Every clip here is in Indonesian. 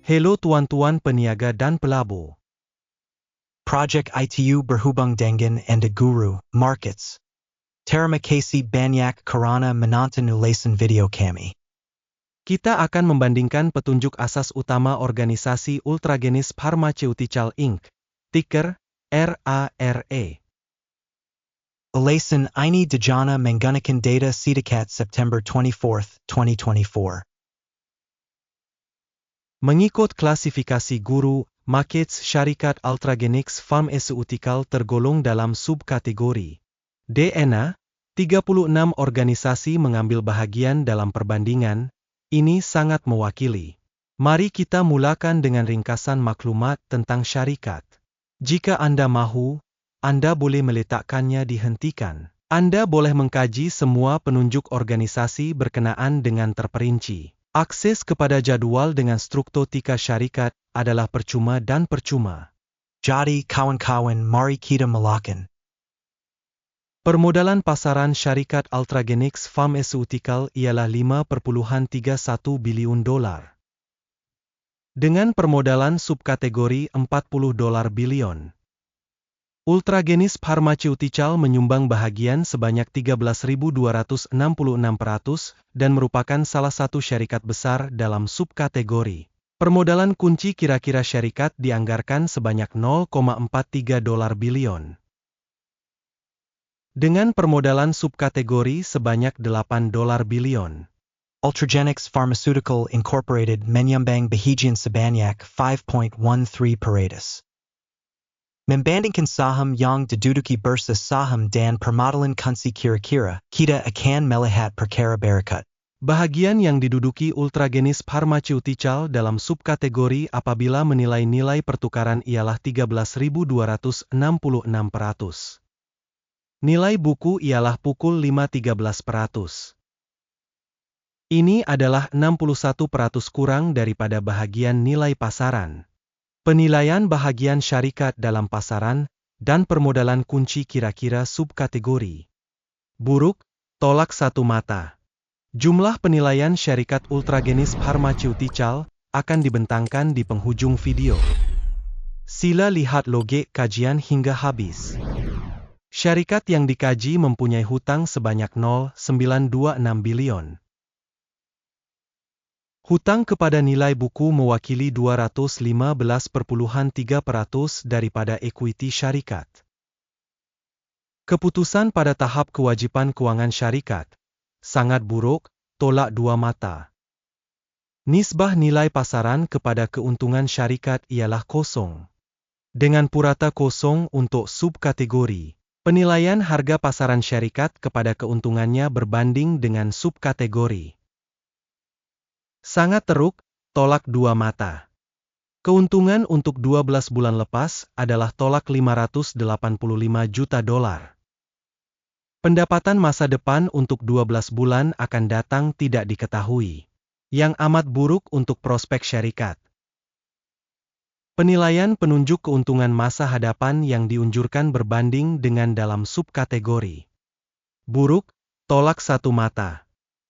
Hello tuan-tuan peniaga dan pelabur. Project ITU berhubung dengan and guru markets. Terima kasih banyak karena menonton ulasan video kami. Kita akan membandingkan petunjuk asas utama organisasi Ultragenyx Pharmaceutical Inc. Ticker RARE. Ulasan ini dijana menggunakan data Sedekat September 24, 2024. Mengikut klasifikasi guru, markets syarikat Ultragenyx Pharmaceutical tergolong dalam subkategori DNA. 36 organisasi mengambil bahagian dalam perbandingan. Ini sangat mewakili. Mari kita mulakan dengan ringkasan maklumat tentang syarikat. Jika Anda mahu, Anda boleh meletakkannya dihentikan. Anda boleh mengkaji semua penunjuk organisasi berkenaan dengan terperinci. Akses kepada jadwal dengan struktutika syarikat adalah percuma dan percuma. Jadi kawan-kawan mari kita mulakan. Permodalan pasaran syarikat Ultragenyx Pharmaceutical ialah $5.31 bilion. Dengan permodalan subkategori $40 bilion. Ultragenyx Pharmaceutical menyumbang bahagian sebanyak 13.266% dan merupakan salah satu syarikat besar dalam subkategori. Permodalan kunci kira-kira syarikat dianggarkan sebanyak $0.43 bilion. Dengan permodalan subkategori sebanyak $8 bilion. Ultragenyx Pharmaceutical Incorporated menyumbang bahagian sebanyak 5.13%. Membandingkan saham yang diduduki bursa saham dan permodalan kunci kira-kira, kita akan melihat perkara berikut. Bahagian yang diduduki Ultragenyx Pharmaceutical dalam subkategori apabila nilai pertukaran ialah 13.266%. Nilai buku ialah pukul 5.13%. Ini adalah 61% kurang daripada bahagian nilai pasaran. Penilaian bahagian syarikat dalam pasaran dan permodalan kunci kira-kira subkategori. Buruk, tolak satu mata. Jumlah penilaian syarikat Ultragenyx Pharmaceutical akan dibentangkan di penghujung video. Sila lihat logo kajian hingga habis. Syarikat yang dikaji mempunyai hutang sebanyak 0,926 bilion. Hutang kepada nilai buku mewakili 215,3% daripada ekuiti syarikat. Keputusan pada tahap kewajiban keuangan syarikat sangat buruk, tolak dua mata. Nisbah nilai pasaran kepada keuntungan syarikat ialah kosong. Dengan purata kosong untuk subkategori. Penilaian harga pasaran syarikat kepada keuntungannya berbanding dengan subkategori. Sangat teruk, tolak dua mata. Keuntungan untuk 12 bulan lepas adalah tolak $585 juta. Pendapatan masa depan untuk 12 bulan akan datang tidak diketahui. Yang amat buruk untuk prospek syarikat. Penilaian penunjuk keuntungan masa hadapan yang diunjurkan berbanding dengan dalam subkategori. Buruk, tolak satu mata.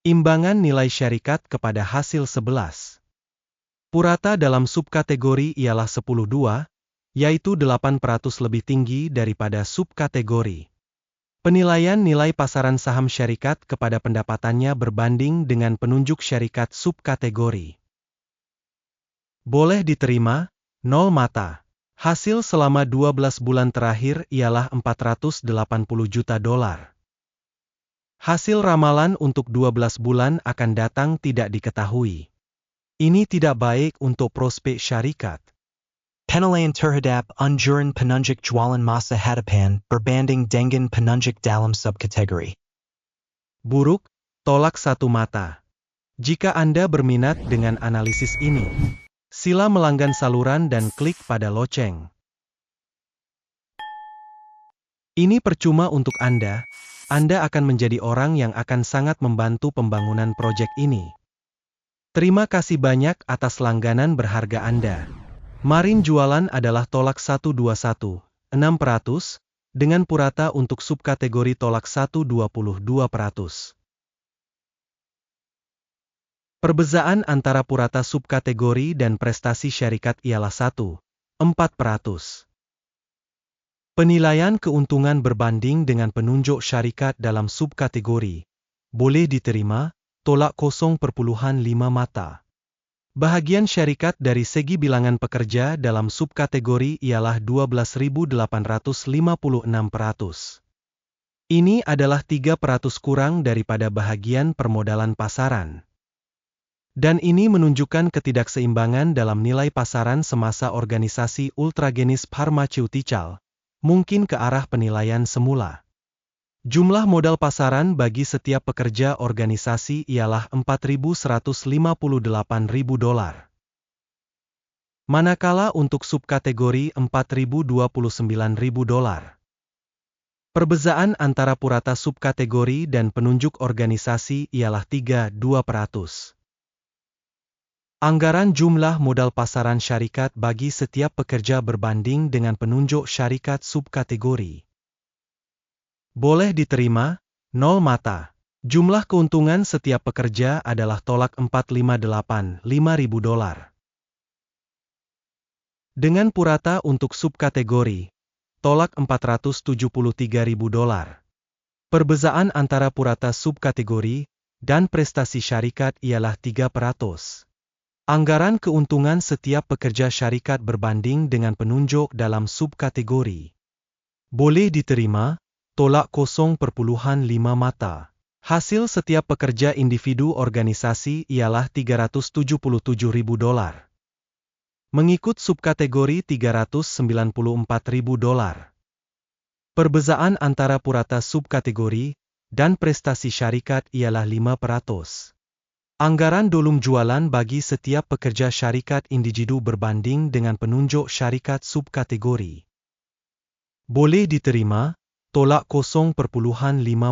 Imbangan nilai syarikat kepada hasil 11. Purata dalam subkategori ialah 10,2, yaitu 8% lebih tinggi daripada subkategori. Penilaian nilai pasaran saham syarikat kepada pendapatannya berbanding dengan penunjuk syarikat subkategori. Boleh diterima, 0 mata. Hasil selama 12 bulan terakhir ialah $480 juta. Hasil ramalan untuk 12 bulan akan datang tidak diketahui. Ini tidak baik untuk prospek syarikat. Penilaian terhadap anjuran penunjuk jualan masa hadapan berbanding dengan penunjuk dalam subkategori. Buruk, tolak satu mata. Jika Anda berminat dengan analisis ini, sila melanggan saluran dan klik pada loceng. Ini percuma untuk Anda. Anda akan menjadi orang yang akan sangat membantu pembangunan proyek ini. Terima kasih banyak atas langganan berharga Anda. Marin jualan adalah tolak 121, 6%, dengan purata untuk subkategori tolak 122%. Perbezaan antara purata subkategori dan prestasi syarikat ialah 1,4%. Penilaian keuntungan berbanding dengan penunjuk syarikat dalam subkategori boleh diterima, tolak 0,5 mata. Bahagian syarikat dari segi bilangan pekerja dalam subkategori ialah 12.856%. Ini adalah 3% kurang daripada bahagian permodalan pasaran. Dan ini menunjukkan ketidakseimbangan dalam nilai pasaran semasa organisasi Ultragenyx Pharmaceutical, mungkin ke arah penilaian semula. Jumlah modal pasaran bagi setiap pekerja organisasi ialah $4.158.000. Manakala untuk subkategori $4.029.000. Perbezaan antara purata subkategori dan penunjuk organisasi ialah 3,2%. Anggaran jumlah modal pasaran syarikat bagi setiap pekerja berbanding dengan penunjuk syarikat subkategori. Boleh diterima, 0 mata. Jumlah keuntungan setiap pekerja adalah tolak $458.500. Dengan purata untuk subkategori, tolak $473.000. Perbezaan antara purata subkategori dan prestasi syarikat ialah 3%. Anggaran keuntungan setiap pekerja syarikat berbanding dengan penunjuk dalam subkategori. Boleh diterima, tolak 0,5 mata. Hasil setiap pekerja individu organisasi ialah $377.000. Mengikut subkategori $394.000. Perbezaan antara purata subkategori dan prestasi syarikat ialah 5%. Anggaran dolum jualan bagi setiap pekerja syarikat individu berbanding dengan penunjuk syarikat subkategori. Boleh diterima, tolak 0,5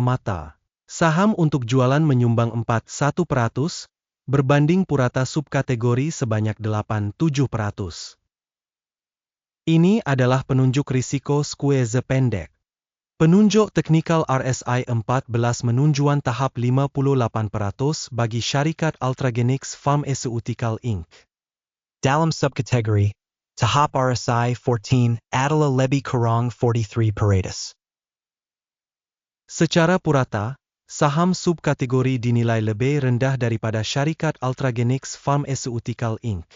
mata. Saham untuk jualan menyumbang 41%, berbanding purata subkategori sebanyak 87%. Ini adalah penunjuk risiko squeeze pendek. Penunjuk teknikal RSI 14 menunjukkan tahap 58% bagi syarikat Ultragenyx Pharmaceutical Inc. Dalam subkategori, tahap RSI 14 adalah lebih kurang 43%. Secara purata, saham subkategori dinilai lebih rendah daripada syarikat Ultragenyx Pharmaceutical Inc.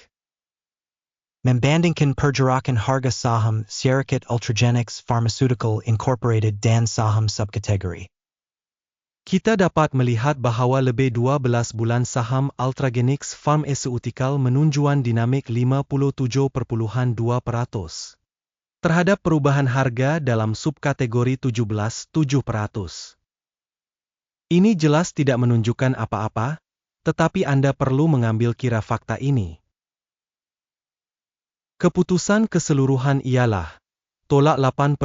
Membandingkan pergerakan harga saham syarikat Ultragenyx Pharmaceutical Incorporated dan saham subkategori. Kita dapat melihat bahawa lebih 12 bulan saham Ultragenyx Pharmaceutical menunjukkan dinamik 57.2%. Terhadap perubahan harga dalam subkategori 17,7%. Ini jelas tidak menunjukkan apa-apa, tetapi Anda perlu mengambil kira fakta ini. Keputusan keseluruhan ialah, tolak 8,5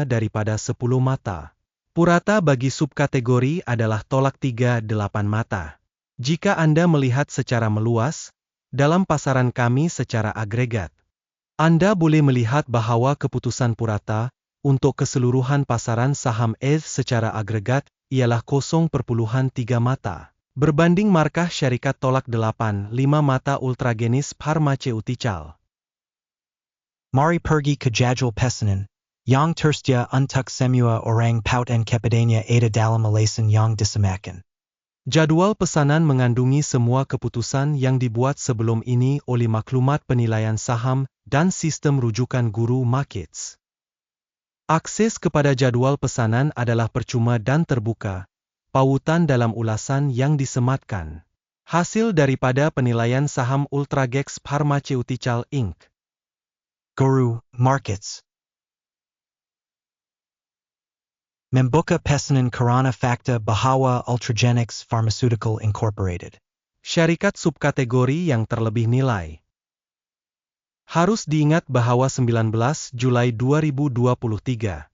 daripada 10 mata. Purata bagi subkategori adalah tolak 3,8 mata. Jika Anda melihat secara meluas, dalam pasaran kami secara agregat, Anda boleh melihat bahawa keputusan purata untuk keseluruhan pasaran saham secara agregat ialah 0,3 mata. Berbanding markah syarikat tolak 8,5 mata Ultragenyx Pharmaceutical. Mari pergi ke jadwal pesanan, yang tersedia untuk semua orang pautan kepadanya ada dalam alasan yang disamakan. Jadwal pesanan mengandungi semua keputusan yang dibuat sebelum ini oleh maklumat penilaian saham dan sistem rujukan guru markets. Akses kepada jadwal pesanan adalah percuma dan terbuka, pautan dalam ulasan yang disematkan. Hasil daripada penilaian saham Ultragenyx Pharmaceutical Inc. Guru Markets membuka pesanan karena fakta bahawa Ultragenyx Pharmaceutical Incorporated. Syarikat subkategori yang terlebih nilai. Harus diingat bahawa 19 Julai 2023.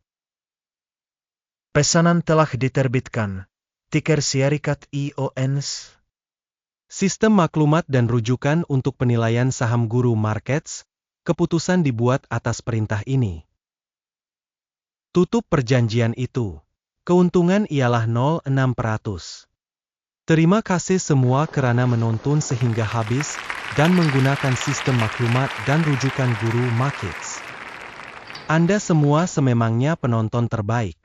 Pesanan telah diterbitkan. Tiker syarikat IONS. Sistem maklumat dan rujukan untuk penilaian saham guru markets, keputusan dibuat atas perintah ini. Tutup perjanjian itu. Keuntungan ialah 0,6%. Terima kasih semua kerana menonton sehingga habis dan menggunakan sistem maklumat dan rujukan guru Markets. Anda semua sememangnya penonton terbaik.